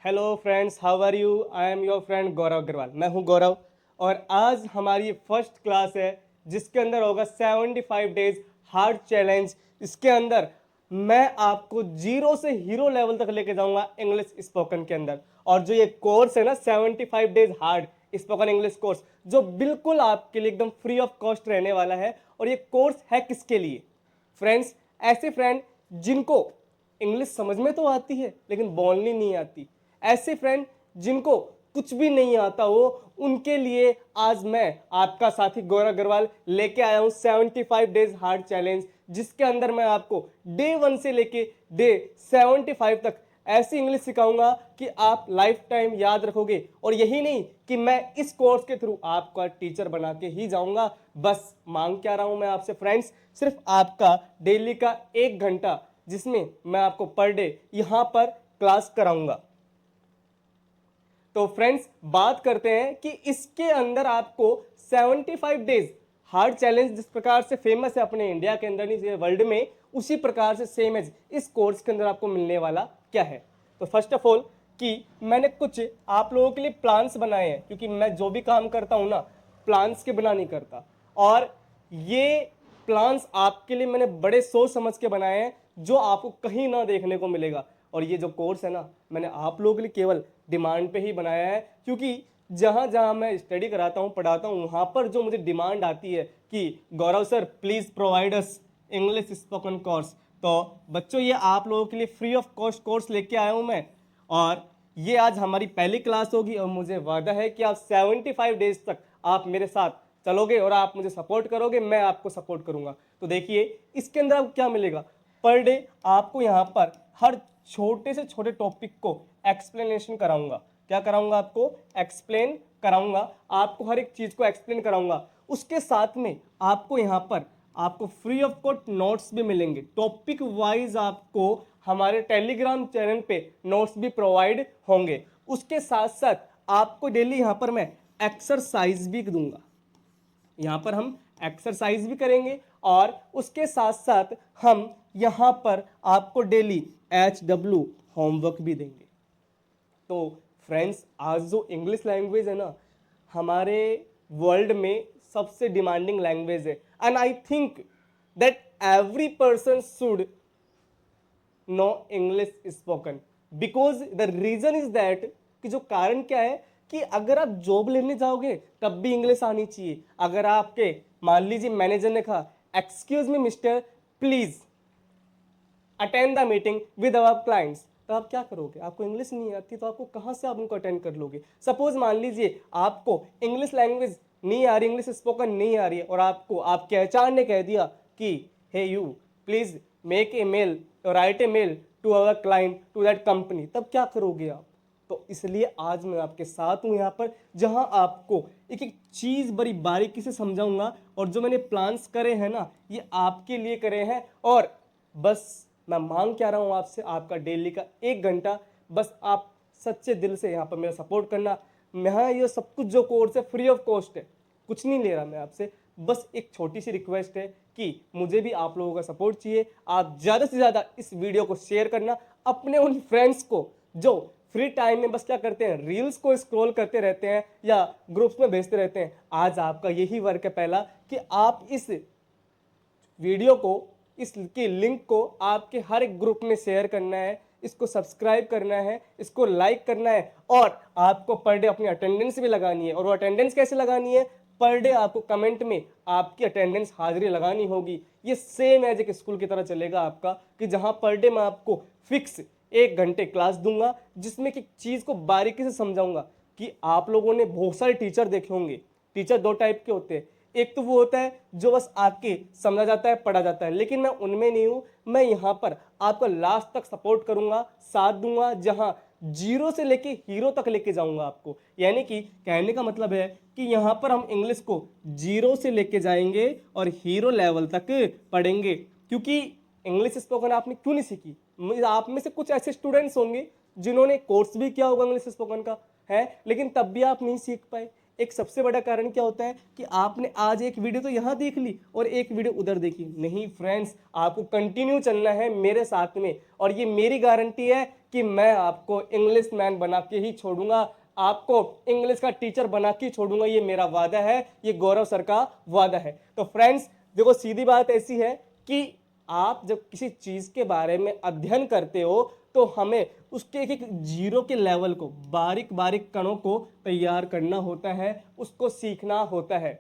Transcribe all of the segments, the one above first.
Hello friends, how are you? I am your friend Gaurav Agrawal. मैं हूं गौरव और आज हमारी फर्स्ट क्लास है जिसके अंदर होगा 75 डेज हार्ड चैलेंज। इसके अंदर मैं आपको जीरो से हीरो लेवल तक लेके जाऊंगा इंग्लिश स्पोकन के अंदर। और जो ये कोर्स है ना 75 days hard spoken English course, जो बिल्कुल आपके लिए एकदम फ्री ऑफ कॉस्ट रहने वाला है। और ये कोर्स है किसके लिए? फ्रेंड्स, ऐसे फ्रेंड जिनको इंग्लिश समझ में तो आती है लेकिन बोलनी नहीं आती, ऐसे फ्रेंड जिनको कुछ भी नहीं आता हो, उनके लिए आज मैं आपका साथी गौरव अग्रवाल लेके आया हूं 75 डेज हार्ड चैलेंज, जिसके अंदर मैं आपको डे 1 से लेके डे 75 तक ऐसी इंग्लिश सिखाऊंगा कि आप लाइफ टाइम याद रखोगे। और यही नहीं कि मैं इस कोर्स के थ्रू आपका टीचर बना के ही जाऊंगा, बस मांग क्या रहा हूं मैं आपसे फ्रेंड्स, सिर्फ आपका डेली का 1 घंटा, जिसमें मैं आपको पर डे यहां पर क्लास कराऊंगा। तो फ्रेंड्स, बात करते हैं कि इसके अंदर आपको 75 डेज हार्ड चैलेंज जिस प्रकार से फेमस है अपने इंडिया के अंदर नहीं वर्ल्ड में, उसी प्रकार से सेम एज इस कोर्स के अंदर आपको मिलने वाला क्या है। तो फर्स्ट ऑफ ऑल कि मैंने कुछ आप लोगों के लिए प्लान्स बनाए हैं, क्योंकि मैं जो भी काम करता हूं ना प्लान्स के बिना नहीं करता। और ये प्लान्स आपके लिए मैंने बड़े सोच समझ के बनाए हैं, जो आपको कहीं ना देखने को मिलेगा। और ये जो कोर्स है ना, मैंने आप लोगों के लिए केवल डिमांड पे ही बनाया है, क्योंकि जहां जहां मैं स्टडी कराता हूं पढ़ाता हूं, वहां पर जो मुझे डिमांड आती है कि Gaurav sir please provide us English spoken course, तो बच्चों ये आप लोगों के लिए फ्री ऑफ कॉस्ट कोर्स लेके आया हूं मैं। और ये आज हमारी पहली क्लास होगी और मुझे वादा है कि आप 75 डेज तक आप मेरे साथ चलोगे और आप मुझे सपोर्ट करोगे, मैं आपको सपोर्ट करूंगा। तो देखिए इसके अंदर आपको क्या मिलेगा। पर डे आपको यहाँ पर हर छोटे से छोटे टॉपिक को एक्सप्लेनेशन कराऊंगा। क्या कराऊंगा? आपको एक्सप्लेन कराऊंगा, आपको हर एक चीज को एक्सप्लेन कराऊंगा। उसके साथ में आपको यहाँ पर आपको फ्री ऑफ कॉस्ट नोट्स भी मिलेंगे, टॉपिक वाइज आपको हमारे टेलीग्राम चैनल पे नोट्स भी प्रोवाइड होंगे। उसके साथ साथ आपको डेली यहाँ पर मैं एक्सरसाइज भी दूंगा, यहाँ पर हम एक्सरसाइज भी करेंगे और उसके साथ साथ हम यहाँ पर आपको डेली HW होमवर्क भी देंगे। तो फ्रेंड्स, आज जो इंग्लिश लैंग्वेज है ना, हमारे वर्ल्ड में सबसे डिमांडिंग लैंग्वेज है। And I think that every person should know English spoken, because the reason is that कि जो कारण क्या है कि अगर आप जॉब लेने जाओगे तब भी इंग्लिश आनी चाहिए। अगर आपके मान लीजिए मैनेजर ने कहा excuse me mister, please attend the meeting with our clients, तो आप क्या करोगे? आपको इंग्लिश नहीं आती तो आपको कहाँ से आप उनको अटेंड कर लोगे? सपोज मान लीजिए आपको इंग्लिश लैंग्वेज नहीं आ रही, इंग्लिश स्पोकन नहीं आ रही है, और आपको आपके एचआर ने कह दिया कि hey you please make a mail और write a mail to our client to that company, तब क्या करोगे आप? तो इसलिए आज मैं आपके साथ हूं यहाँ पर, जहां आपको एक एक चीज बड़ी बारीकी से समझाऊंगा। और जो मैंने प्लान्स करे हैं ना, ये आपके लिए करे हैं। और बस मैं मांग क्या रहा हूं आपसे, आपका डेली का 1 घंटा, बस आप सच्चे दिल से यहाँ पर मेरा सपोर्ट करना। मैं ये सब कुछ जो कोर्स है फ्री ऑफ कॉस्ट है, कुछ नहीं ले रहा मैं आपसे, बस एक छोटी सी रिक्वेस्ट है कि मुझे भी आप लोगों का सपोर्ट चाहिए। आप ज़्यादा से ज़्यादा इस वीडियो को शेयर करना अपने उन फ्रेंड्स को जो फ्री टाइम में बस क्या करते हैं, रील्स को स्क्रॉल करते रहते हैं या ग्रुप्स में भेजते रहते हैं। आज आपका यही वर्क है पहला कि आप इस वीडियो को, इसकी लिंक को आपके हर एक ग्रुप में शेयर करना है, इसको सब्सक्राइब करना है, इसको लाइक करना है, और आपको पर डे अपनी अटेंडेंस भी लगानी है। और वो अटेंडेंस कैसे लगानी है? पर डे आपको कमेंट में आपकी अटेंडेंस हाजिरी लगानी होगी। ये सेम एज एक स्कूल की तरह चलेगा आपका, कि जहां पर डे मैं आपको फिक्स 1 घंटे क्लास दूंगा, जिसमें कि चीज़ को बारीकी से समझाऊंगा। कि आप लोगों ने बहुत सारे टीचर देखे होंगे, टीचर 2 टाइप के होते हैं। एक तो वो होता है जो बस आपके समझा जाता है, पढ़ा जाता है, लेकिन मैं उनमें नहीं हूं। मैं यहां पर आपका लास्ट तक सपोर्ट करूंगा, साथ दूंगा, जहां जीरो से लेके हीरो तक लेके जाऊंगा आपको। यानी कि कहने का मतलब है कि यहां पर हम इंग्लिश को जीरो से लेके जाएंगे और हीरो लेवल तक पढ़ेंगे। क्योंकि इंग्लिश स्पोकन आपने क्यों नहीं सीखी? आप में से कुछ ऐसे स्टूडेंट्स होंगे जिन्होंने कोर्स भी किया होगा इंग्लिश स्पोकन का है, लेकिन तब भी आप नहीं सीख पाए। एक सबसे बड़ा कारण क्या होता है कि आपने आज एक वीडियो तो यहाँ देख ली और एक वीडियो उधर देखी। नहीं फ्रेंड्स, आपको कंटिन्यू चलना है मेरे साथ में, और ये मेरी गारंटी है कि मैं आपको इंग्लिश मैन बना के ही छोड़ूंगा, आपको इंग्लिश का टीचर बना के छोड़ूंगा। ये मेरा वादा है, ये गौरव सर का वादा है। तो फ्रेंड्स देखो, सीधी बात ऐसी है कि आप जब किसी चीज के बारे में अध्ययन करते हो तो हमें उसके एक एक जीरो के लेवल को, बारीक बारीक कणों को तैयार करना होता है, उसको सीखना होता है।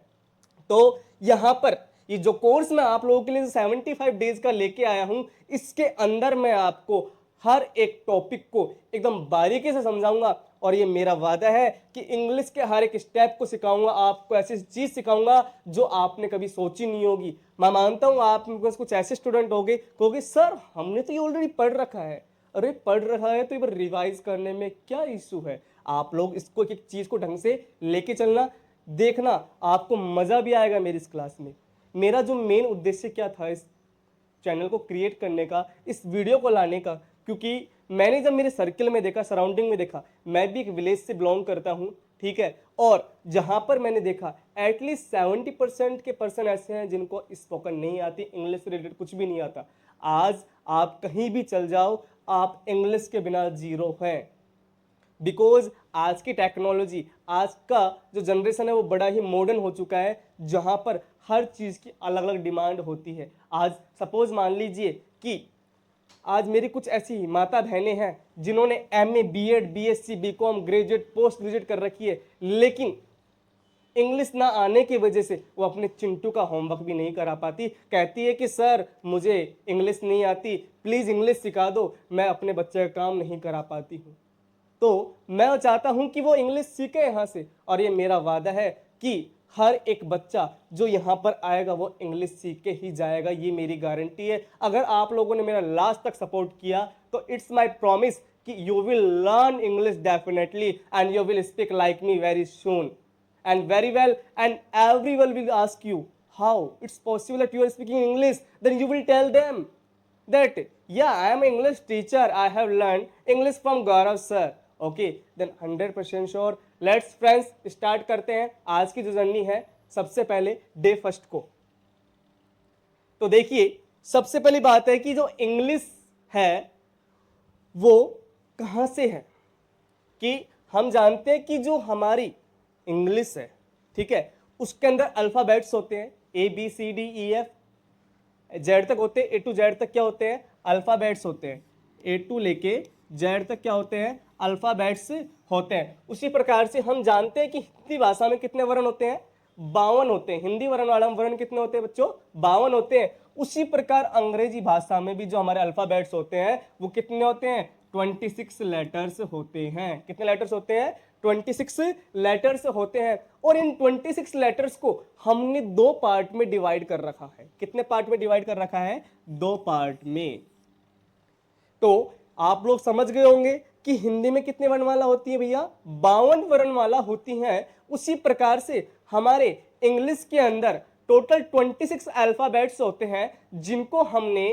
तो यहां पर ये जो कोर्स मैं आप लोगों के लिए 75 डेज का लेके आया हूं, इसके अंदर मैं आपको हर एक टॉपिक को एकदम बारीकी से समझाऊंगा, और ये मेरा वादा है कि इंग्लिश के हर एक स्टेप को सिखाऊंगा, आपको ऐसी चीज सिखाऊंगा जो आपने कभी सोची नहीं होगी। मैं मानता हूं आप में कुछ ऐसे स्टूडेंट होंगे कहोगे सर हमने तो ये ऑलरेडी पढ़ रखा है। अरे पढ़ रखा है तो एक बार रिवाइज करने में क्या इशू है। आप लोग इसको एक एक चीज को ढंग से लेके चलना, देखना आपको मजा भी आएगा मेरी इस क्लास में। मेरा जो मेन उद्देश्य क्या था इस चैनल को क्रिएट करने का, इस वीडियो को लाने का, क्योंकि मैंने जब मेरे सर्किल में देखा, सराउंडिंग में देखा, मैं भी एक विलेज से बिलोंग करता हूं, ठीक है, और जहां पर मैंने देखा एटलीस्ट 70% के पर्सन ऐसे हैं जिनको स्पोकन नहीं आती, इंग्लिश से रिलेटेड कुछ भी नहीं आता। आज आप कहीं भी चल जाओ, आप इंग्लिश के बिना जीरो हैं, बिकॉज आज की टेक्नोलॉजी, आज का जो जनरेशन है वो बड़ा ही मॉडर्न हो चुका है, जहां पर हर चीज़ की अलग अलग डिमांड होती है। आज सपोज मान लीजिए कि आज मेरी कुछ ऐसी माता बहनें हैं जिन्होंने MA, BEd, BSc, BCom, graduate, post graduate कर रखी है, लेकिन इंग्लिश ना आने की वजह से वो अपने चिंटू का होमवर्क भी नहीं करा पाती। कहती है कि सर मुझे इंग्लिश नहीं आती, प्लीज़ इंग्लिश सिखा दो, मैं अपने बच्चे का काम नहीं करा पाती हूँ। तो मैं चाहता हूं कि वो इंग्लिश सीखे यहाँ से, और ये मेरा वादा है कि हर एक बच्चा जो यहाँ पर आएगा वो इंग्लिश सीख के ही जाएगा, ये मेरी गारंटी है। अगर आप लोगों ने मेरा लास्ट तक सपोर्ट किया तो इट्स माय प्रॉमिस कि you will learn English definitely and you will speak like me very soon and very well, and everyone will ask you how it's possible that you are speaking English. Then you will tell them that yeah, I am an English teacher, I have learned English from Gaurav sir. Okay, then 100% sure, let's friends start करते हैं आज की जो journey है। सबसे पहले day first को तो देखिए, सबसे पहली बात है कि जो इंग्लिश है वो कहाँ से है, कि हम जानते हैं कि जो हमारी इंग्लिश है, ठीक है, उसके अंदर अल्फाबेट्स होते हैं, A B C D E F Z तक होते हैं। ए टू जेड तक क्या होते हैं, अल्फाबेट्स होते हैं। ए टू लेके जेड तक क्या होते हैं, अल्फाबेट्स होते हैं। उसी प्रकार से हम जानते हैं कि हिंदी भाषा में कितने वर्ण होते हैं, 52 होते हैं। हिंदी वर्ण वर्ण कितने होते हैं बच्चों, 52 होते हैं। उसी प्रकार अंग्रेजी भाषा में भी जो हमारे अल्फाबेट्स होते हैं वो कितने होते हैं, 26 लेटर्स होते हैं। कितने लेटर्स होते हैं, 26 लेटर्स होते हैं। और इन 26 लेटर्स को हमने दो पार्ट में डिवाइड कर रखा है। कितने पार्ट में डिवाइड कर रखा है, दो पार्ट में। तो आप लोग समझ गए होंगे कि हिंदी में कितने वर्णमाला होती है भैया, 52 वर्णमाला होती हैं। उसी प्रकार से हमारे इंग्लिश के अंदर टोटल 26 अल्फाबेट्स होते हैं, जिनको हमने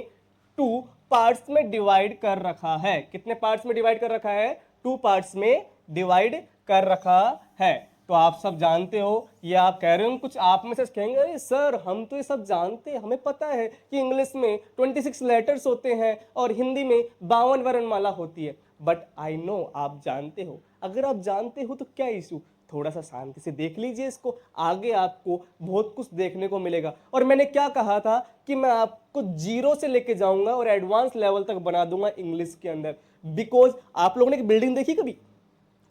2 पार्ट्स में डिवाइड कर रखा है। कितने पार्ट्स में डिवाइड कर रखा है, 2 पार्ट्स में डिवाइड कर रखा है। तो आप सब जानते हो, या आप कह रहे हो, कुछ आप में से कहेंगे अरे सर हम तो ये सब जानते हैं, हमें पता है कि इंग्लिश में 26 लेटर्स होते हैं और हिंदी में 52 वर्णमाला होती है। बट आई नो आप जानते हो। अगर आप जानते हो तो क्या इशू, थोड़ा सा शांति से देख लीजिए इसको, आगे आपको बहुत कुछ देखने को मिलेगा। और मैंने क्या कहा था कि मैं आपको जीरो से लेके जाऊंगा और एडवांस लेवल तक बना दूंगा इंग्लिश के अंदर। बिकॉज आप लोगों ने एक बिल्डिंग देखी कभी,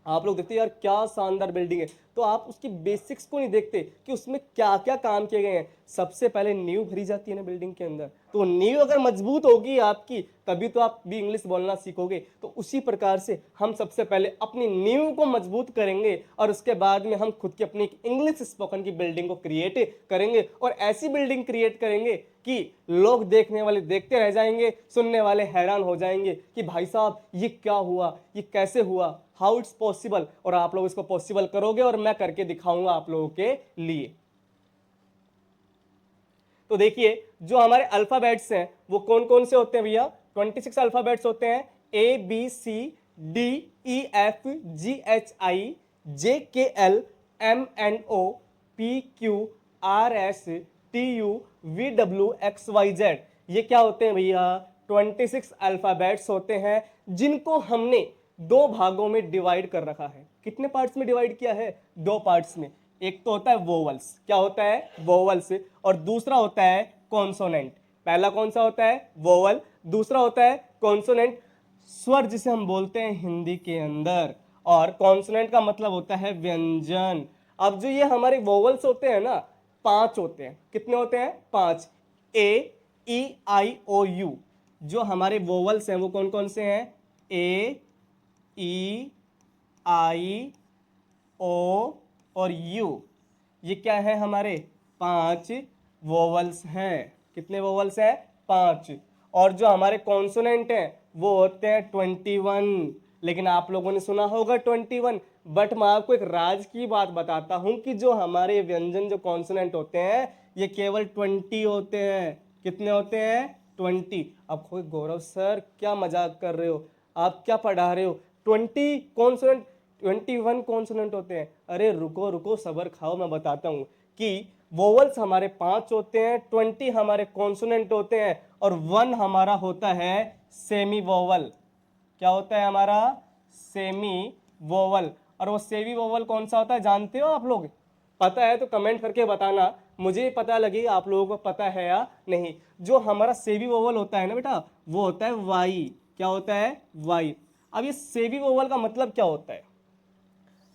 आप लोग देखते हैं यार क्या शानदार बिल्डिंग है, तो आप उसकी बेसिक्स को नहीं देखते कि उसमें क्या क्या काम किए गए हैं। सबसे पहले नींव भरी जाती है ना बिल्डिंग के अंदर, तो नींव अगर मजबूत होगी आपकी तभी तो आप भी इंग्लिश बोलना सीखोगे। तो उसी प्रकार से हम सबसे पहले अपनी नींव को मजबूत करेंगे और उसके बाद में हम खुद की अपनी इंग्लिश स्पोकन की बिल्डिंग को क्रिएट करेंगे। और ऐसी बिल्डिंग क्रिएट करेंगे कि लोग देखने वाले देखते रह जाएंगे, सुनने वाले हैरान हो जाएंगे कि भाई साहब ये क्या हुआ, ये कैसे हुआ, हाउ इट्स पॉसिबल। और आप लोग इसको पॉसिबल करोगे और मैं करके दिखाऊंगा आप लोगों के लिए। तो देखिए, जो हमारे अल्फाबेट्स हैं वो कौन कौन से होते हैं भैया, 26 अल्फाबेट्स होते हैं। A B C D E F G H I J K L MNOPQRSTUVWXYZ। ये क्या होते हैं भैया? 26 अल्फाबेट्स होते हैं जिनको हमने दो भागों में डिवाइड कर रखा है। कितने पार्ट्स में डिवाइड किया है? दो पार्ट्स में। एक तो होता है वोवल्स, क्या होता है? वोवल्स। और दूसरा होता है कॉन्सोनेंट। पहला कौन सा होता है? वोवल। दूसरा होता है कॉन्सोनेंट, स्वर जिसे हम बोलते हैं हिंदी के अंदर। और कॉन्सोनेंट का मतलब होता है व्यंजन। अब जो ये हमारे वोवल्स होते हैं ना, 5 होते हैं। कितने होते हैं? 5। A E I O U। जो हमारे वोवल्स हैं वो कौन कौन से हैं? A E I O और U। ये क्या है? हमारे 5 वोवल्स हैं। कितने वोवल्स हैं? 5। और जो हमारे कॉन्सोनेंट हैं वो होते हैं 21। लेकिन आप लोगों ने सुना होगा 21, बट मैं आपको एक राज की बात बताता हूं कि जो हमारे व्यंजन, जो कॉन्सोनेंट होते हैं, ये केवल 20 होते हैं। कितने होते हैं? 20। अब कोई गौरव सर क्या मजाक कर रहे हो, आप क्या पढ़ा रहे हो? 20 कॉन्सोनेंट, 21 कॉन्सोनेंट होते हैं। अरे रुको रुको, सब्र खाओ, मैं बताता हूं कि वोवल्स हमारे 5 होते हैं, 20 हमारे कॉन्सोनेंट होते हैं, और 1 हमारा होता है सेमी वोवल। क्या होता है हमारा? Semi vowel. और वो सेमी वोवल कौन सा होता है जानते हो आप लोग? पता है तो कमेंट करके बताना, मुझे पता लगे आप लोगों को पता है या नहीं। जो हमारा सेमी वोवल होता है ना बेटा, वो होता है वाई। क्या होता है? वाई। अब ये सेमी वोवल का मतलब क्या होता है?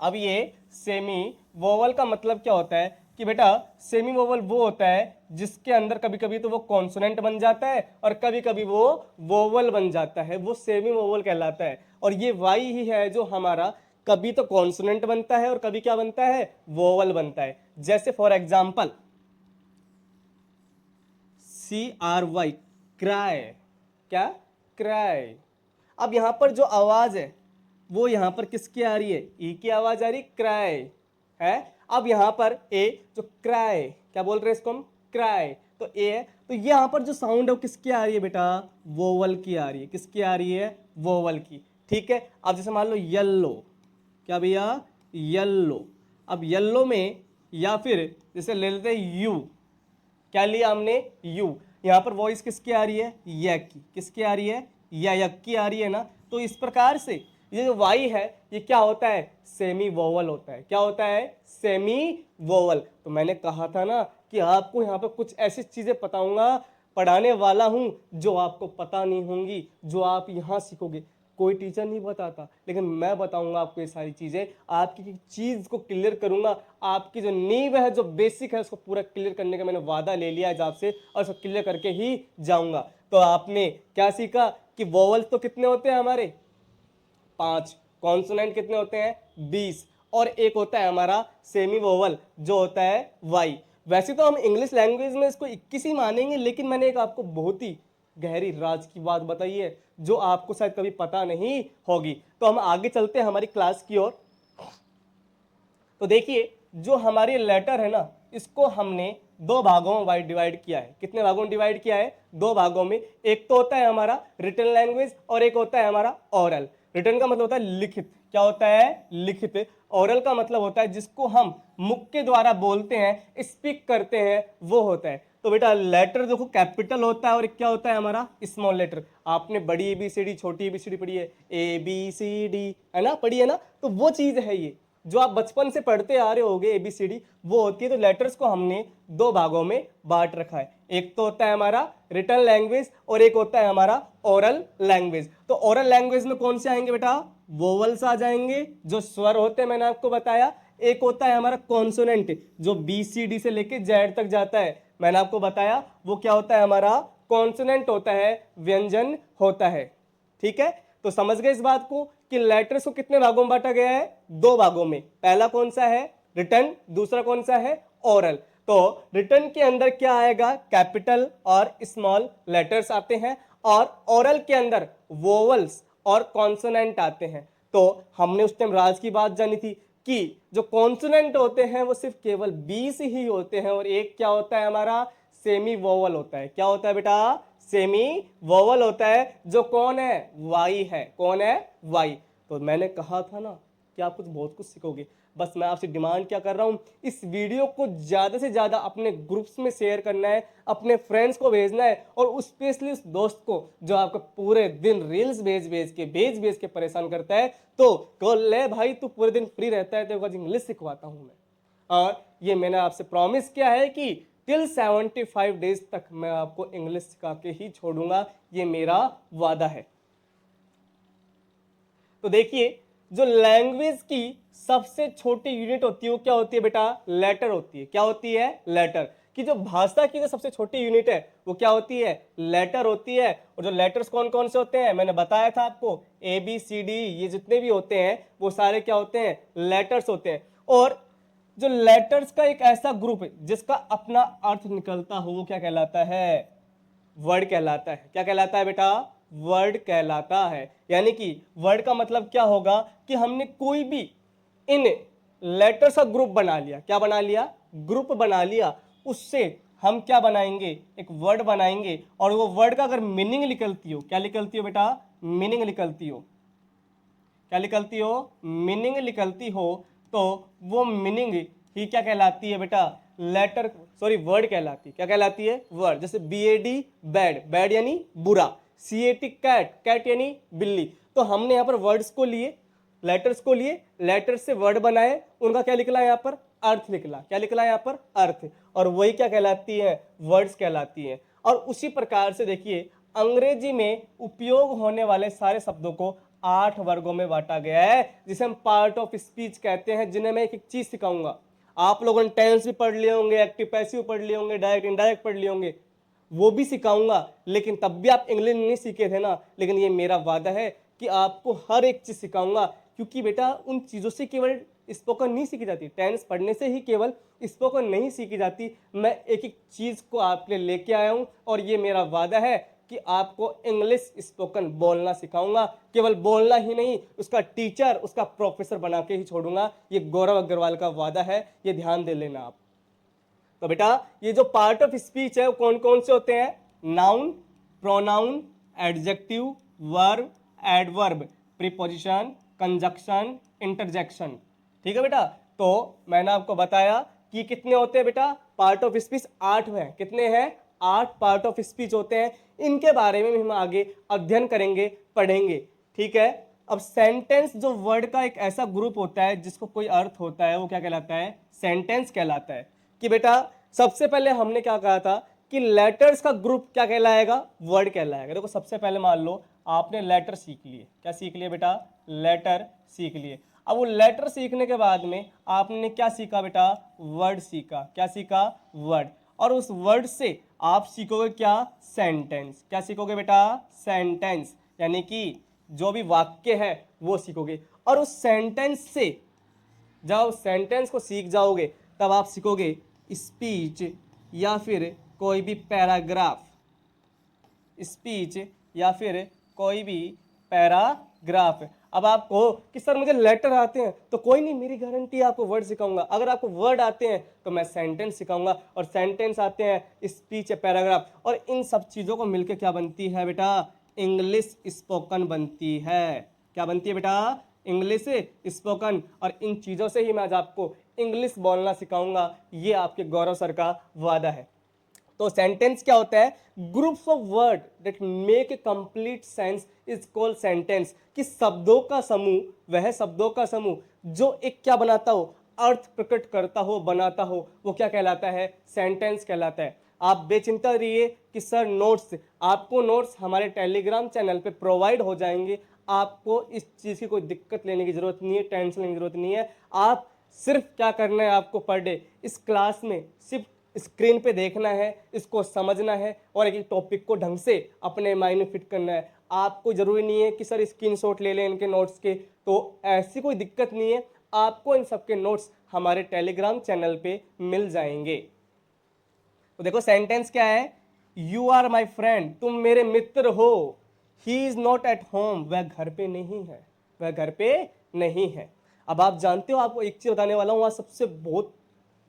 अब ये सेमी वोवल का मतलब क्या होता है कि बेटा, सेमी वोवल वो होता है जिसके अंदर कभी कभी तो वो कॉन्सोनेंट बन जाता है और कभी कभी वो वोवल बन जाता है, वो सेमी वोवल कहलाता है। और ये वाई ही है जो हमारा कभी तो कॉन्सोनेंट बनता है और कभी क्या बनता है? वोवल बनता है। जैसे फॉर एग्जाम्पल CRY, क्राई। क्या? क्राई। अब यहां पर जो आवाज है वो यहां पर किसकी आ रही है? ई की आवाज आ रही, क्राई है। अब यहां पर ए, जो क्राई, क्या बोल रहे हैं इसको हम? क्राई। तो ए है, तो यहां पर जो साउंड है वो किसकी आ रही है बेटा? वोवल की आ रही है। किसकी आ रही है? वोवल की। ठीक है। अब जैसे मान लो येलो, क्या भैया? येलो। अब येलो में, या फिर जैसे ले लेते हैं यू, क्या लिया हमने? यू। यहां पर वॉइस किसकी आ रही है? यक की। किसकी आ रही है? या यक की आ रही है ना। तो इस प्रकार से ये जो वाई है ये क्या होता है? सेमी वोवल होता है। क्या होता है? Semi vowel. तो मैंने कहा था ना कि आपको यहाँ पर कुछ ऐसी चीजें बताऊंगा, पढ़ाने वाला हूं जो आपको पता नहीं होंगी, जो आप यहाँ सीखोगे। कोई टीचर नहीं बताता, लेकिन मैं बताऊंगा आपको ये सारी चीजें, आपकी चीज को क्लियर करूंगा। आपकी जो नींव है, जो बेसिक है, उसको पूरा क्लियर करने का मैंने वादा ले लिया है आपसे, और उसको क्लियर करके ही जाऊंगा। तो आपने क्या सीखा कि वोवल्स तो कितने होते हैं हमारे? 5। कॉन्सोनेंट कितने होते हैं? 20। और एक होता है हमारा सेमी वोवल जो होता है वाई। वैसे तो हम इंग्लिश लैंग्वेज में इसको 21 ही मानेंगे, लेकिन मैंने एक आपको बहुत ही गहरी राज की बात बताई है जो आपको शायद कभी पता नहीं होगी। तो हम आगे चलते हैं हमारी क्लास की ओर। तो देखिए, जो हमारी लेटर है ना, इसको हमने दो भागों में डिवाइड किया है। कितने भागों में डिवाइड किया है? दो भागों में। एक तो होता है हमारा रिटन लैंग्वेज और एक होता है हमारा ओरल। रिटन का मतलब होता है लिखित। क्या होता है? लिखित। ओरल का मतलब होता है जिसको हम मुख के द्वारा बोलते हैं, स्पीक करते हैं, वो होता है। तो बेटा लेटर देखो कैपिटल होता है और क्या होता है हमारा? Small letter. आपने बड़ी ABCD, छोटी ABCD पढ़ी है, ABCD, है ना, पढ़ी है ना। तो वो चीज है ये जो आप बचपन से पढ़ते आ रहे होगे, ABCD, वो होती है। तो लेटर्स को हमने दो भागों में बांट रखा है। एक तो होता है हमारा रिटन लैंग्वेज और एक होता है हमारा ओरल लैंग्वेज। तो ओरल लैंग्वेज में कौन से आएंगे बेटा? वोवल्स आ जाएंगे, जो स्वर होते हैं, मैंने आपको बताया। एक होता है हमारा कॉन्सोनेंट, जो BCD से लेके Z तक जाता है, मैंने आपको बताया। वो क्या होता है हमारा? कॉन्सोनेंट होता है, व्यंजन होता है। ठीक है। तो समझ गए इस बात को कि लेटर्स को कितने भागों में बांटा गया है? दो भागों में। पहला कौन सा है? रिटन। दूसरा कौन सा है? ओरल। तो रिटन के अंदर क्या आएगा? कैपिटल और स्मॉल लेटर्स आते हैं, और ओरल के अंदर वोवल्स और कॉन्सोनेंट आते हैं। तो हमने उस टाइम राज की बात जानी थी कि जो कॉन्सोनेंट होते हैं वो सिर्फ केवल 20 ही होते हैं, और एक क्या होता है हमारा? सेमी वोवल होता है। क्या होता है बेटा? सेमी वोवल होता है, जो कौन है? वाई है। कौन है? वाई। तो मैंने कहा था ना कि आप कुछ बहुत कुछ सीखोगे। बस मैं आपसे डिमांड क्या कर रहा हूँ, इस वीडियो को ज़्यादा से ज़्यादा अपने ग्रुप्स में शेयर करना है, अपने फ्रेंड्स को भेजना है, और स्पेशली उस दोस्त को जो आपको पूरे दिन रील्स भेज के परेशान करता है, तो कॉल ले भाई, तू पूरे दिन फ्री रहता है, तेरे को इंग्लिश सिखवाता हूँ मैं। और ये मैंने आपसे प्रॉमिस किया है कि टिल 75 डेज तक मैं आपको इंग्लिश सिखा के ही छोड़ूंगा, ये मेरा वादा है। तो देखिए, जो लैंग्वेज की सबसे छोटी यूनिट होती है वो क्या होती है बेटा, लेटर होती है। क्या होती है, लेटर। कि जो भाषा की जो सबसे छोटी यूनिट है वो क्या होती है, लेटर होती है। और जो लेटर्स कौन कौन से होते हैं, मैंने बताया था आपको, ए बी सी डी, ये जितने भी होते हैं वो सारे क्या होते हैं, लेटर्स होते हैं। और जो लेटर्स का एक ऐसा ग्रुप है जिसका अपना अर्थ निकलता हो वो क्या कहलाता है, वर्ड कहलाता है। क्या कहलाता है बेटा, वर्ड कहलाता है। यानी कि वर्ड का मतलब क्या होगा कि हमने कोई भी इन लेटर्स का ग्रुप बना लिया। क्या बना लिया, ग्रुप बना लिया। उससे हम क्या बनाएंगे, एक वर्ड बनाएंगे, और वो वर्ड का अगर मीनिंग निकलती हो, क्या निकलती हो बेटा, मीनिंग निकलती हो, क्या निकलती हो, मीनिंग निकलती हो, तो वो मीनिंग ही क्या कहलाती है बेटा, लेटर, सॉरी वर्ड कहलाती है। क्या कहलाती है, वर्ड। जैसे BAD बैड, बैड यानी बुरा, CAT कैट, कैट यानी बिल्ली। तो हमने यहाँ पर वर्ड्स को लिए, लेटर्स को लिए, लेटर्स से वर्ड बनाए, उनका क्या निकला यहाँ पर, अर्थ निकला। क्या निकला यहाँ पर, अर्थ। और वही क्या कहलाती है, वर्ड्स कहलाती है। और उसी प्रकार से देखिए, अंग्रेजी में उपयोग होने वाले सारे शब्दों को 8 वर्गों में बांटा गया है, जिसे हम पार्ट ऑफ स्पीच कहते हैं, जिन्हें मैं एक एक चीज सिखाऊंगा। आप लोगों ने टेंस भी पढ़ लिए होंगे, एक्टिव पैसिव पढ़ लिए होंगे, डायरेक्ट इनडायरेक्ट पढ़ लिए होंगे, वो भी सिखाऊंगा। लेकिन तब भी आप इंग्लिश नहीं सीखे थे ना। लेकिन ये मेरा वादा है कि आपको हर एक चीज सिखाऊंगा, क्योंकि बेटा उन चीजों से केवल स्पोकन नहीं सीखी जाती, टेंस पढ़ने से ही केवल स्पोकन नहीं सीखी जाती। मैं एक एक चीज को आपके लिए लेके आया हूं, और ये मेरा वादा है कि आपको इंग्लिश स्पोकन बोलना सिखाऊंगा। केवल बोलना ही नहीं, उसका टीचर, उसका प्रोफेसर बना के ही छोड़ूंगा। ये गौरव अग्रवाल का वादा है, ये ध्यान दे लेना आप। तो बेटा ये जो पार्ट ऑफ स्पीच है वो कौन कौन से होते हैं, noun, pronoun, adjective, verb, adverb, preposition, conjunction, interjection. ठीक है बेटा। तो मैंने आपको बताया कि कितने होते हैं बेटा, पार्ट ऑफ स्पीच 8 हैं। कितने हैं, 8 पार्ट ऑफ स्पीच होते हैं। इनके बारे में भी हम आगे अध्ययन करेंगे, पढ़ेंगे। ठीक है। अब सेंटेंस जो वर्ड का एक ऐसा ग्रुप होता है जिसको कोई अर्थ होता है, वो क्या कहलाता है, सेंटेंस कहलाता है। कि बेटा सबसे पहले हमने क्या कहा था कि लेटर्स का ग्रुप क्या कहलाएगा, वर्ड कहलाएगा। देखो सबसे पहले मान लो आपने लेटर सीख लिए। क्या सीख लिए बेटा, लेटर सीख लिए। अब वो लेटर सीखने के बाद में आपने क्या सीखा बेटा, वर्ड सीखा। क्या सीखा, वर्ड। और उस वर्ड से आप सीखोगे क्या, सेंटेंस। क्या सीखोगे बेटा, सेंटेंस। यानी कि जो भी वाक्य है वो सीखोगे। और उस सेंटेंस से जब सेंटेंस को सीख जाओगे तब आप सीखोगे स्पीच या फिर कोई भी पैराग्राफ, स्पीच या फिर कोई भी पैराग्राफ। अब आप कहो कि सर मुझे लेटर आते हैं, तो कोई नहीं, मेरी गारंटी है आपको वर्ड सिखाऊंगा। अगर आपको वर्ड आते हैं तो मैं सेंटेंस सिखाऊंगा, और सेंटेंस आते हैं स्पीच या पैराग्राफ। और इन सब चीज़ों को मिलकर क्या बनती है बेटा, इंग्लिश स्पोकन बनती है। क्या बनती है बेटा, इंग्लिश स्पोकन। और इन चीज़ों से ही मैं आज आपको इंग्लिश बोलना सिखाऊंगा, ये आपके गौरव सर का वादा है। तो सेंटेंस क्या होता है, groups of word that make a complete sense is called sentence. कि शब्दों का समूह, वह शब्दों का समूह जो एक क्या बनाता हो, अर्थ प्रकट करता हो, बनाता हो, वो क्या कहलाता है, सेंटेंस कहलाता है। आप बेचिंता रहिए कि सर नोट्स, आपको नोट्स हमारे टेलीग्राम चैनल पे प्रोवाइड हो जाएंगे। आपको इस चीज़ की कोई दिक्कत लेने की जरूरत नहीं है, टेंशन लेने की जरूरत नहीं है। आप सिर्फ क्या करना है आपको, पर डे इस क्लास में सिर्फ स्क्रीन पे देखना है, इसको समझना है, और एक टॉपिक को ढंग से अपने माइंड में फिट करना है। आपको जरूरी नहीं है कि सर स्क्रीनशॉट ले लें इनके नोट्स के, तो ऐसी कोई दिक्कत नहीं है। आपको इन सबके नोट्स हमारे टेलीग्राम चैनल पे मिल जाएंगे। तो देखो सेंटेंस क्या है, यू आर माई फ्रेंड, तुम मेरे मित्र हो। He is not at home, वह घर पे नहीं है, वह घर पे नहीं है। अब आप जानते हो, आपको एक चीज बताने वाला हूँ आज, सबसे बहुत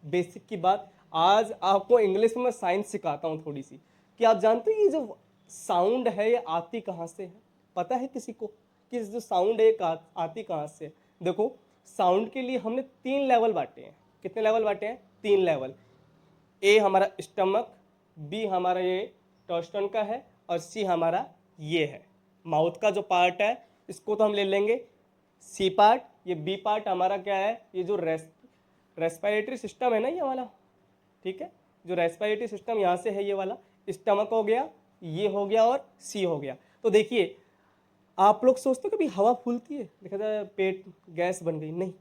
बेसिक की बात। आज आपको इंग्लिश में मैं साइंस सिखाता हूँ थोड़ी सी, कि आप जानते हो ये जो साउंड है ये आती कहाँ से है, पता है किसी को कि जो साउंड है ये आती कहाँ से है। देखो साउंड के लिए हमने 3 लेवल बांटे हैं। कितने लेवल बांटे हैं? 3 लेवल। ए हमारा स्टमक, बी हमारा ये टोस्टन का है, और सी हमारा ये है माउथ का जो पार्ट है, इसको तो हम ले लेंगे सी पार्ट। ये बी पार्ट हमारा क्या है? ये जो रेस्पिरेटरी सिस्टम है ना, ये वाला, ठीक है, जो रेस्पिरेटरी सिस्टम यहाँ से है, ये वाला स्टमक हो गया, ये हो गया, और सी हो गया। तो देखिए, आप लोग सोचते हो कि भाई हवा फूलती है, देखा जाए पेट गैस बन गई, नहीं,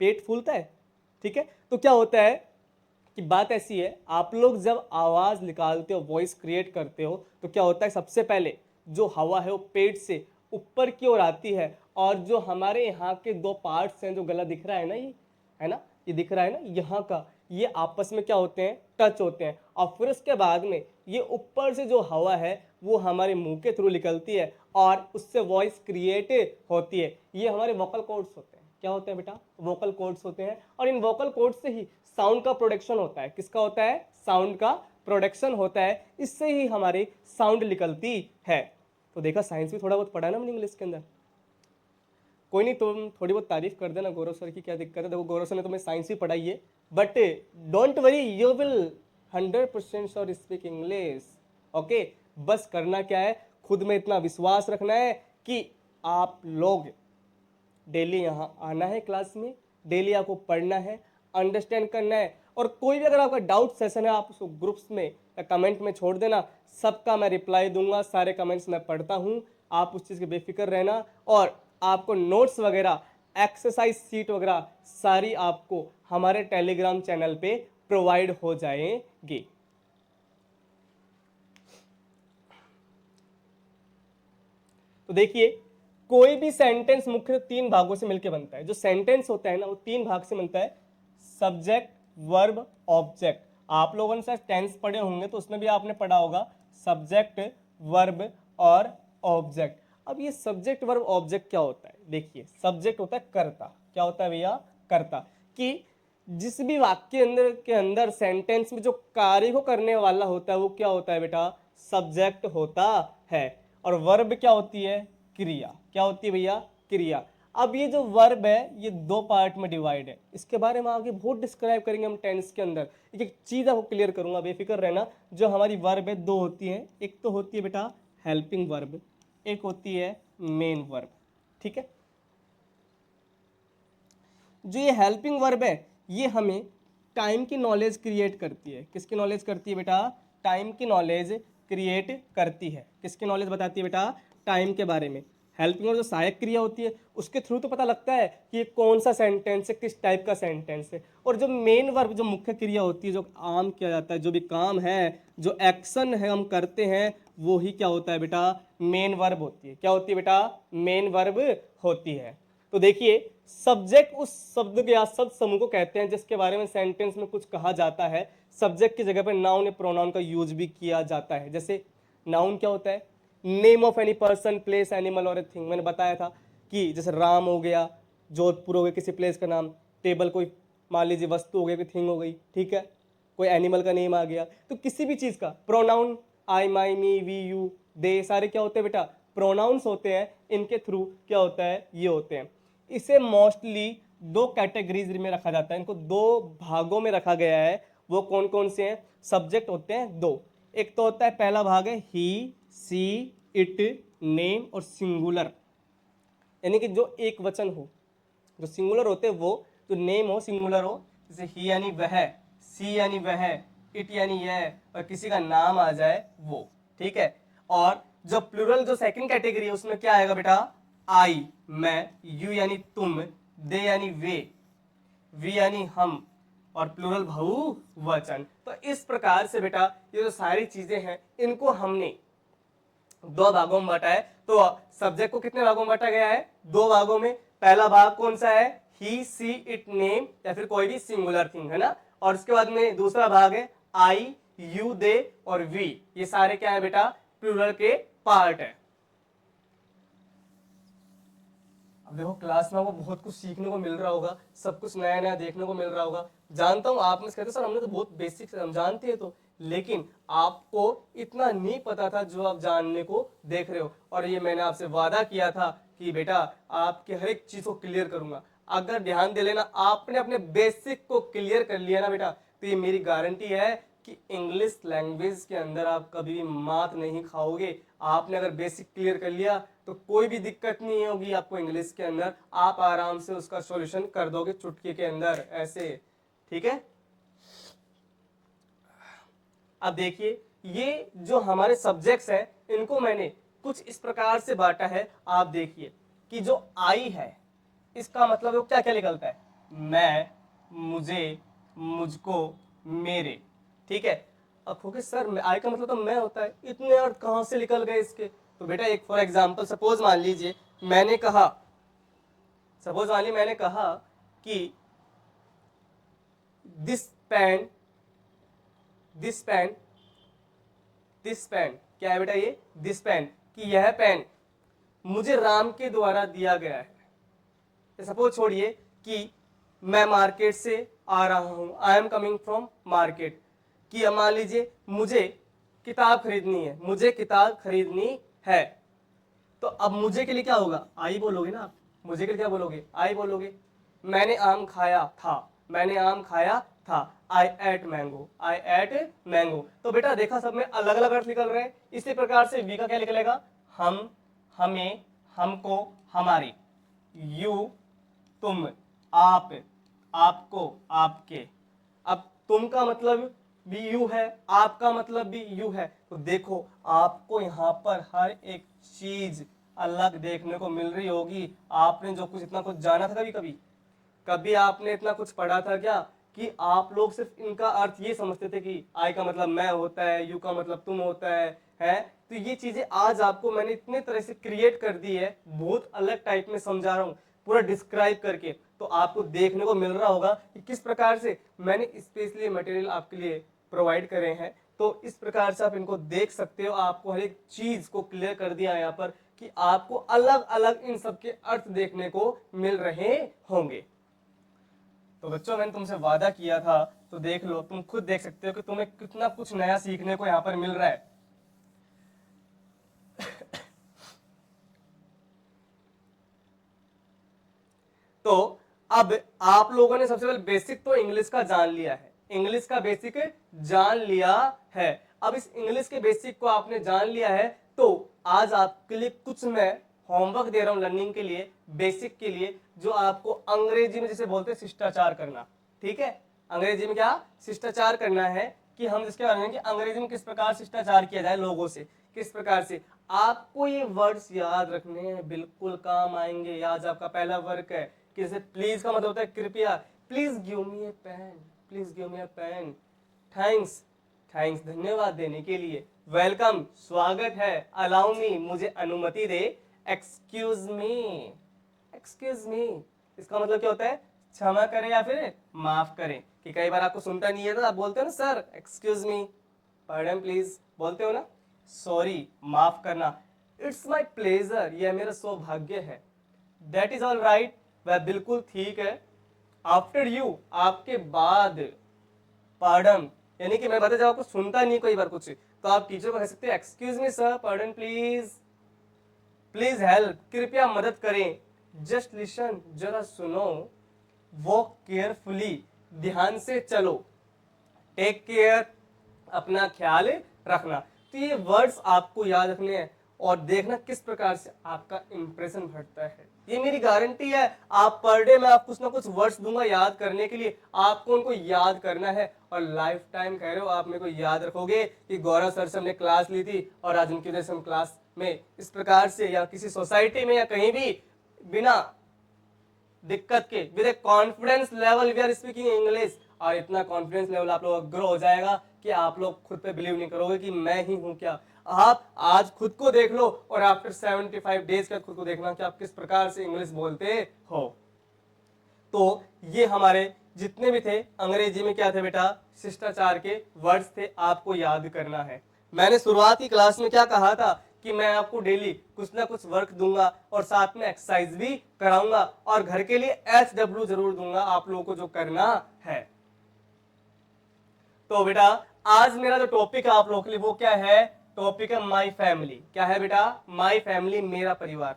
पेट फूलता है, ठीक है। तो क्या होता है कि बात ऐसी है, आप लोग जब आवाज़ निकालते हो, वॉइस क्रिएट करते हो, तो क्या होता है, सबसे पहले जो हवा है वो पेट से ऊपर की ओर आती है, और जो हमारे यहाँ के 2 पार्ट्स हैं, जो गला दिख रहा है ना, ये है ना, ये दिख रहा है ना, यहाँ का, ये आपस में क्या होते हैं? टच होते हैं, और फिर उसके बाद में ये ऊपर से जो हवा है वो हमारे मुंह के थ्रू निकलती है, और उससे वॉइस क्रिएट होती है। ये हमारे वोकल कॉर्ड्स होते हैं। क्या होते हैं बेटा? वोकल कॉर्ड्स होते हैं, और इन वोकल कॉर्ड्स से ही साउंड का प्रोडक्शन होता है। किसका होता है? साउंड का प्रोडक्शन होता है, इससे ही हमारी साउंड निकलती है। तो देखा, साइंस भी थोड़ा बहुत पढ़ा ना हमने इंग्लिश के अंदर। कोई नहीं, तुम थोड़ी बहुत तारीफ कर देना गौरव सर की, क्या दिक्कत है? देखो, गौरव सर ने तुम्हें साइंस ही पढ़ाई है, but don't worry, you will 100% sure speak English. Okay, बस करना क्या है? खुद में इतना विश्वास रखना है कि आप लोग डेली यहाँ आना है क्लास में, डेली आपको पढ़ना है, अंडरस्टैंड करना है, और कोई भी अगर आपका डाउट सेशन है, आप उसको ग्रुप्स में या कमेंट में छोड़ देना, सबका मैं रिप्लाई दूंगा, सारे कमेंट्स मैं पढ़ता हूँ, आप उस चीज़ के बेफिक्र रहना। और आपको नोट्स वगैरह, एक्सरसाइज सीट वगैरह सारी आपको हमारे टेलीग्राम चैनल पे प्रोवाइड हो जाएंगी। तो देखिए, कोई भी सेंटेंस मुख्यतः 3 भागों से मिलकर बनता है। जो सेंटेंस होता है ना, वो 3 भाग से बनता है, सब्जेक्ट, वर्ब, ऑब्जेक्ट। आप लोगों ने शायद टेंस पढ़े होंगे, तो उसमें भी आपने पढ़ा होगा सब्जेक्ट, वर्ब और ऑब्जेक्ट। अब ये सब्जेक्ट, वर्ब, ऑब्जेक्ट क्या होता है? देखिए, सब्जेक्ट होता है कर्ता। क्या होता है भैया? कर्ता। कि जिस भी वाक्य के अंदर सेंटेंस में जो कार्य को करने वाला होता है, वो क्या होता है बेटा? सब्जेक्ट होता है। और वर्ब क्या होती है? क्रिया। क्या होती है भैया? क्रिया। अब ये जो वर्ब है, ये 2 पार्ट में डिवाइड है। इसके बारे में आगे बहुत डिस्क्राइब करेंगे हम टेंस के अंदर। एक चीज आपको क्लियर करूंगा, बेफिक्र रहना। जो हमारी वर्ब है, 2 होती है। एक तो होती है बेटा हेल्पिंग वर्ब, एक होती है मेन वर्ब, ठीक है। जो ये हेल्पिंग वर्ब है, ये हमें टाइम की नॉलेज क्रिएट करती है। किसकी नॉलेज करती है बेटा? टाइम की नॉलेज क्रिएट करती है। किसकी नॉलेज बताती है बेटा? टाइम के बारे में। हेल्पिंग वर्ब जो सहायक क्रिया होती है, उसके थ्रू तो पता लगता है कि ये कौन सा सेंटेंस है, किस टाइप का सेंटेंस है। और जो मेन वर्ब, जो मुख्य क्रिया होती है, जो आम किया जाता है, जो भी काम है, जो एक्शन है हम करते हैं, वो ही क्या होता है बेटा? मेन वर्ब होती है। क्या होती है बेटा? मेन वर्ब होती है। तो देखिए, सब्जेक्ट उस शब्द के या शब्द समूह को कहते हैं जिसके बारे में सेंटेंस में कुछ कहा जाता है। सब्जेक्ट की जगह पर नाउन या प्रोनाउन का यूज भी किया जाता है। जैसे नाउन क्या होता है? Name of any person, place, animal और ए थिंग। मैंने बताया था कि जैसे राम हो गया, जोधपुर हो गया किसी प्लेस का नाम, टेबल कोई मान लीजिए वस्तु हो गई, कोई थिंग हो गई, ठीक है, कोई एनिमल का नेम आ गया। तो किसी भी चीज़ का pronoun, I, my, me, we, you, they, सारे क्या होते हैं बेटा? प्रोनाउंस होते हैं। इनके थ्रू क्या होता है? ये होते हैं। इसे मोस्टली 2 कैटेगरीज में रखा जाता है, इनको 2 भागों में रखा गया है। वो कौन कौन से हैं? सब्जेक्ट होते हैं 2। एक तो होता है, पहला भाग है ही, सी, इट, नेम और सिंगुलर, यानी कि जो एक वचन हो। जो सिंगुलर होते हैं वो, जो नेम हो, सिंगुलर हो, जैसे ही यानी वह, सी यानी वह, इट यानी यह, और किसी का नाम आ जाए वो, ठीक है। और जो प्लूरल, जो सेकंड कैटेगरी है, उसमें क्या आएगा बेटा? आई, मैं, यू यानी तुम, दे यानी वे, वी यानी हम, और प्लूरल बहुवचन। तो इस प्रकार से बेटा ये जो सारी चीजें हैं, इनको हमने 2 भागों में बांटा है। तो सब्जेक्ट को कितने भागों में बांटा गया है? 2 भागों में। पहला भाग कौन सा है? ही, सी, इट, नेम, या फिर कोई भी सिंगुलर थिंग, है ना। और उसके बाद में दूसरा भाग है आई, यू, दे और वी। ये सारे क्या है बेटा? प्लूरल के पार्ट है। अब देखो, क्लास में आपको बहुत कुछ सीखने को मिल रहा होगा, सब कुछ नया नया देखने को मिल रहा होगा। जानता हूँ आप में से कहते सर हमने तो बहुत बेसिक हम जानते हैं, तो लेकिन आपको इतना नहीं पता था जो आप जानने को देख रहे हो। और ये मैंने आपसे वादा किया था कि बेटा आपके हर एक चीज को क्लियर करूंगा। अगर ध्यान दे लेना, आपने अपने बेसिक को क्लियर कर लिया ना बेटा, तो ये मेरी गारंटी है कि इंग्लिश लैंग्वेज के अंदर आप कभी भी मात नहीं खाओगे। आपने अगर बेसिक क्लियर कर लिया तो कोई भी दिक्कत नहीं होगी आपको इंग्लिश के अंदर, आप आराम से उसका सॉल्यूशन कर दोगे चुटकी के अंदर ऐसे। ठीक है, अब देखिए ये जो हमारे सब्जेक्ट्स हैं इनको मैंने कुछ इस प्रकार से बांटा है। आप देखिए कि जो आई है इसका मतलब वो क्या क्या निकलता है, मैं, मुझे, मुझको, मेरे। ठीक है, अब खोगे सर आई का मतलब तो मैं होता है, इतने अर्थ कहां से निकल गए इसके। तो बेटा एक फॉर एग्जांपल सपोज मान लीजिए मैंने कहा, सपोज मान लीजिए मैंने कहा कि this pen, this pen, this pen क्या है बेटा, ये दिस पेन, कि यह पेन मुझे राम के द्वारा दिया गया है। सपोज छोड़िए कि मैं मार्केट से आ रहा हूं, I am coming from market, कि मान लीजिए मुझे किताब खरीदनी है, मुझे किताब खरीदनी है। तो अब मुझे के लिए क्या होगा, आई बोलोगे ना आप, मुझे के लिए क्या बोलोगे, आई बोलोगे। मैंने आम खाया था, मैंने आम खाया था, आई एट मैंगो, आई एट मैंगो। तो बेटा देखा सब में अलग अलग अर्थ निकल रहे हैं। इसी प्रकार से वी का क्या निकलेगा, हम, हमें, हमको, हमारे, यू, तुम, आप, आपको, आपके। अब तुम का मतलब भी यू है, आपका मतलब भी यू है। तो देखो आपको यहाँ पर हर एक चीज अलग देखने को मिल रही होगी। आपने जो कुछ इतना कुछ जाना था, कभी कभी कभी आपने इतना कुछ पढ़ा था क्या कि आप लोग सिर्फ इनका अर्थ ये समझते थे कि आई का मतलब मैं होता है, यू का मतलब तुम होता है। तो ये चीजें आज आपको मैंने इतने तरह से क्रिएट कर दी है, बहुत अलग टाइप में समझा रहा हूँ पूरा डिस्क्राइब करके। तो आपको देखने को मिल रहा होगा कि किस प्रकार से मैंने स्पेशली मटेरियल आपके लिए प्रोवाइड करे हैं। तो इस प्रकार से आप इनको देख सकते हो, आपको हर एक चीज को क्लियर कर दिया यहाँ पर कि आपको अलग अलग इन सबके अर्थ देखने को मिल रहे होंगे। तो बच्चों मैंने तुमसे वादा किया था, तो देख लो, तुम खुद देख सकते हो कि तुम्हें कितना कुछ नया सीखने को यहाँ पर मिल रहा है। तो अब आप लोगों ने सबसे पहले बेसिक तो इंग्लिश का जान लिया है, इंग्लिश का बेसिक जान लिया है। अब इस इंग्लिश के बेसिक को आपने जान लिया है, तो आज आपके लिए कुछ मैं होमवर्क दे रहा हूं लर्निंग के लिए, बेसिक के लिए, जो आपको अंग्रेजी में जिसे बोलते हैं शिष्टाचार करना। ठीक है, अंग्रेजी में क्या शिष्टाचार करना है, कि हम जिसके बारे में कि अंग्रेजी में किस प्रकार शिष्टाचार किया जाए लोगों से, किस प्रकार से। आपको ये वर्ड्स याद रखने हैं, बिल्कुल काम आएंगे। आज आपका पहला वर्क है कि जैसे प्लीज का मतलब होता है कृपया, please give me a pen, please give me a pen. Thanks, thanks धन्यवाद देने के लिए। वेलकम स्वागत है, अलाउ मी मुझे अनुमति दे। एक्सक्यूज मी, एक्सक्यूज मी इसका मतलब क्या होता है, क्षमा करें या फिर माफ करें। कि कई बार आपको सुनता नहीं है तो आप बोलते हो ना sir excuse me, pardon please, बोलते हो ना, सॉरी माफ करना। इट्स माई प्लेजर, यह मेरा सौभाग्य है। दैट इज ऑल राइट, वह बिल्कुल ठीक है। आफ्टर यू, आपके बाद। पार्डन यानी कि मैं बता जब आपको सुनता नहीं कोई बार कुछ, तो आप टीचर को कह सकते हैं excuse me sir, pardon please, please help, कृपया मदद करें। जस्ट लिसन, जरा सुनो। वॉक केयरफुली, ध्यान से चलो। टेक केयर, अपना ख्याल रखना। तो ये वर्ड्स आपको याद रखने हैं और देखना किस प्रकार से आपका इंप्रेशन बढ़ता है। ये मेरी गारंटी है, आप पर डे में आप कुछ ना कुछ वर्ड्स दूंगा याद करने के लिए, आपको उनको याद करना है और लाइफ टाइम कह रहे हो आप मेरे को याद रखोगे कि गौरव सर से हमने क्लास ली थी और आज उनकी वजह से हम क्लास में इस प्रकार से या किसी सोसाइटी में या कहीं भी बिना दिक्कत के with a confidence level we are speaking English. और इतना कॉन्फिडेंस लेवल आप लोगों का ग्रो हो जाएगा कि आप लोग खुद पे बिलीव नहीं करोगे कि मैं ही हूं क्या। आप आज खुद को देख लो और आफ्टर 75 डेज के खुद को देखना कि आप किस प्रकार से इंग्लिश बोलते हो। तो ये हमारे जितने भी थे अंग्रेजी में क्या थे बेटा, शिष्टाचार के वर्ड्स थे, आपको याद करना है। मैंने शुरुआत की क्लास में क्या कहा था कि मैं आपको डेली कुछ ना कुछ वर्क दूंगा और साथ में एक्सरसाइज भी कराऊंगा और घर के लिए SW जरूर दूंगा आप लोगों को जो करना है। तो बेटा आज मेरा जो टॉपिक है आप लोगों के लिए वो क्या है, टॉपिक है माई फैमिली। क्या है बेटा, माई फैमिली, मेरा परिवार।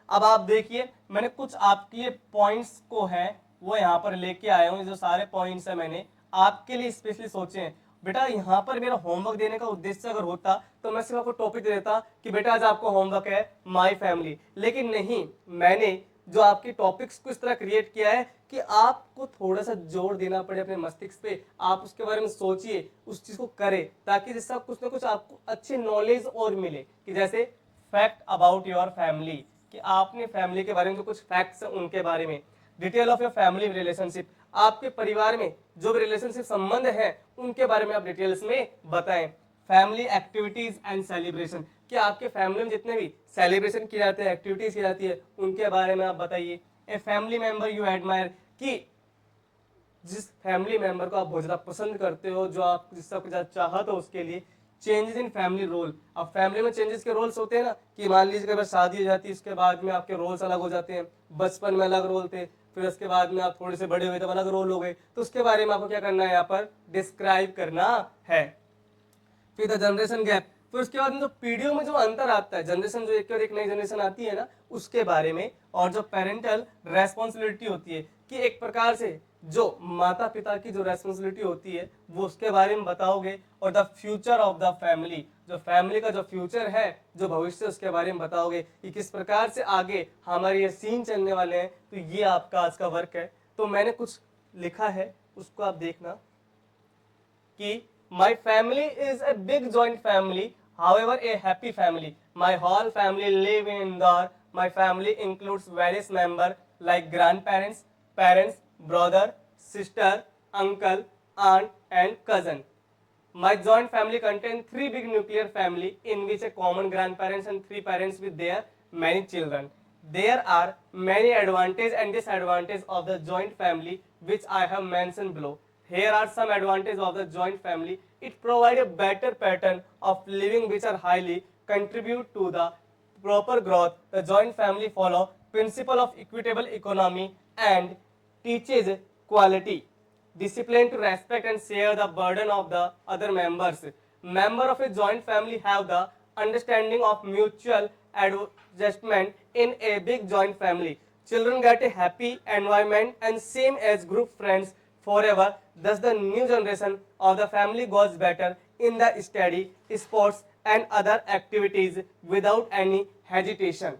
अब आप देखिए मैंने कुछ आपके लिए पॉइंट्स को है वो यहाँ पर लेके आया हूँ। जो सारे पॉइंट्स है मैंने आपके लिए स्पेशली सोचे हैं। बेटा यहाँ पर मेरा होमवर्क देने का उद्देश्य अगर होता तो मैं सिर्फ आपको टॉपिक दे देता कि बेटा आज आपको होमवर्क है माय फैमिली, लेकिन नहीं, मैंने जो आपके टॉपिक्स को इस तरह क्रिएट किया है कि आपको थोड़ा सा जोर देना पड़े अपने मस्तिष्क पे, आप उसके बारे में सोचिए, उस चीज को करें, ताकि जिससे कुछ ना कुछ आपको अच्छी नॉलेज और मिले। कि जैसे फैक्ट अबाउट योर फैमिली, कि आपने फैमिली के बारे में जो कुछ फैक्ट्स हैं उनके बारे में। Detail of your family relationship, आपके परिवार में जो भी रिलेशनशिप संबंध है उनके बारे में आप डिटेल्स में बताएं। फैमिली एक्टिविटीज एंड सेलिब्रेशन, कि आपके फैमिली में जितने भी सेलिब्रेशन किए जाते हैं, एक्टिविटीज की जाती है, उनके बारे में आप बताइए। A family member you admire, कि जिस फैमिली मेंबर को आप बहुत ज्यादा पसंद करते हो, जो आप जिससे आपको ज्यादा चाहत हो, उसके लिए। चेंजेस इन फैमिली रोल, अब फैमिली में चेंजेस के रोल्स होते हैं ना, कि मान लीजिए अगर शादी हो जाती है उसके बाद में आपके रोल्स अलग हो जाते हैं। बचपन में अलग रोल थे, फिर उसके बाद में आप थोड़े से बड़े हुए तब अलग रोल हो गए, तो उसके बारे में आपको क्या करना है, यहाँ पर डिस्क्राइब करना है। फिर द जनरेशन गैप, फिर उसके बाद में जो पीढ़ियों में जो अंतर आता है, जनरेशन जो एक के बाद एक नई जनरेशन आती है ना, उसके बारे में। और जो पेरेंटल रेस्पॉन्सिबिलिटी होती है, कि एक प्रकार से जो माता पिता की जो रेस्पॉन्सिबिलिटी होती है वो उसके बारे में बताओगे। और the future of the family, जो फैमिली का जो फ्यूचर है, जो भविष्य, उसके बारे में बताओगे कि किस प्रकार से आगे हमारे ये सीन चलने वाले हैं। तो ये आपका आज का वर्क है। तो मैंने कुछ लिखा है, उसको आप देखना कि my family is a big joint family, however a happy family. My whole family live in Indore. My family includes various members like grandparents, parents, brother, sister, uncle, aunt and cousin. My joint family contains three big nuclear family in which a common grandparents and three parents with their many children. There are many advantages and disadvantages of the joint family which I have mentioned below. Here are some advantages of the joint family. It provides a better pattern of living which are highly contribute to the proper growth. The joint family follow principle of equitable economy and teaches quality discipline to respect and share the burden of the other members. Members of a joint family have the understanding of mutual adjustment in a big joint family. Children get a happy environment and same as group friends forever. Thus, the new generation of the family goes better in the study, sports, and other activities without any hesitation.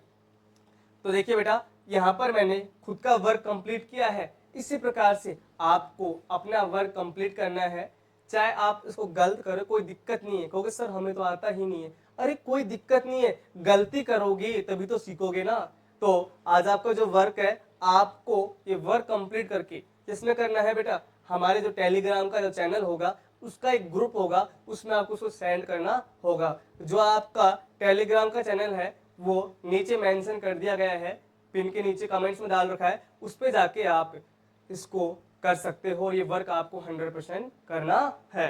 तो देखिए बेटा, यहाँ पर मैंने खुद का work complete किया है। इसी प्रकार से आपको अपना वर्क कंप्लीट करना है, चाहे आप इसको गलत करो, कोई दिक्कत नहीं है। कहोगे सर हमें तो आता ही नहीं है, अरे कोई दिक्कत नहीं है, गलती करोगे तभी तो सीखोगे ना। तो आज आपका जो वर्क है, आपको ये वर्क कंप्लीट करके किसमें करना है बेटा, हमारे जो टेलीग्राम का जो चैनल होगा उसका एक ग्रुप होगा, उसमें आपको उसको सेंड करना होगा। जो आपका टेलीग्राम का चैनल है वो नीचे मेंशन कर दिया गया है, पिन के नीचे कमेंट्स में डाल रखा है, उस पे जाके आप इसको कर सकते हो। ये वर्क आपको 100% करना है।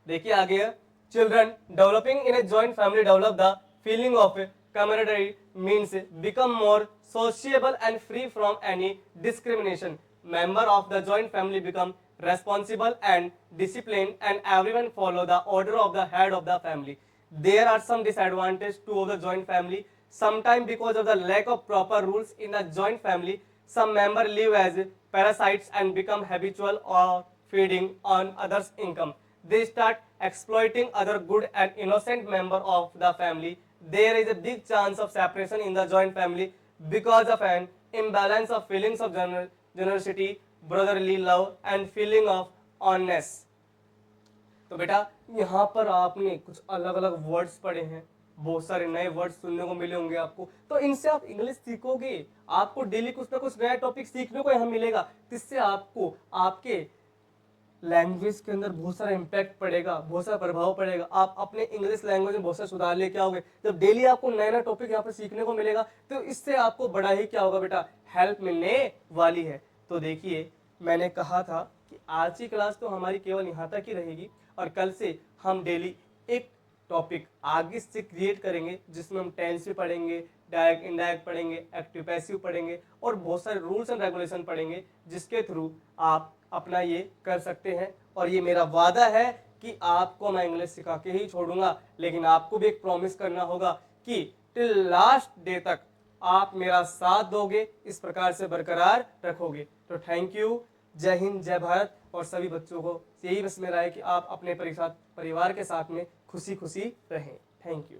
देखिए आगे, children developing in a joint family develop the feeling of camaraderie means become more sociable and free from any discrimination. Member of the joint family become responsible and disciplined and everyone follow the order of the head of the family. There are some disadvantages to the joint family. Sometimes because of the lack of proper rules in the joint family, some members live as parasites and become habitual or feeding on others' income. They start exploiting other good and innocent member of the family. There is a big chance of separation in the joint family because of an imbalance of feelings of generosity, brotherly love and feeling of oneness. तो बेटा यहाँ पर आपने कुछ अलग अलग words पढ़े हैं, बहुत सारे नए वर्ड्स सुनने को मिले होंगे आपको, तो इनसे आप इंग्लिश सीखोगे। आपको डेली कुछ ना कुछ नया टॉपिक सीखने को यहाँ मिलेगा, जिससे आपको आपके लैंग्वेज के अंदर बहुत सारा इम्पैक्ट पड़ेगा, बहुत सारा प्रभाव पड़ेगा। आप अपने इंग्लिश लैंग्वेज में बहुत सारा सुधार लेके आओगे। जब डेली आपको नया नया टॉपिक यहाँ पर सीखने को मिलेगा तो इससे आपको बड़ा ही क्या होगा बेटा, हेल्प मिलने वाली है। तो देखिए मैंने कहा था कि आज की क्लास तो हमारी केवल यहाँ तक ही रहेगी और कल से हम डेली एक टॉपिक आगे से क्रिएट करेंगे, जिसमें हम टेंस भी पढ़ेंगे, डायरेक्ट इनडायरेक्ट पढ़ेंगे, एक्टिव पैसिव पढ़ेंगे और बहुत सारे रूल्स एंड रेगुलेशन पढ़ेंगे, जिसके थ्रू आप अपना ये कर सकते हैं। और ये मेरा वादा है कि आपको मैं इंग्लिश सिखा के ही छोड़ूंगा, लेकिन आपको भी एक प्रॉमिस करना होगा कि टिल लास्ट डे तक आप मेरा साथ दोगे, इस प्रकार से बरकरार रखोगे। तो थैंक यू, जय हिंद, जय भारत। और सभी बच्चों को यही बस मेरा है कि आप अपने परिवार के साथ में खुशी खुशी रहें। Thank you.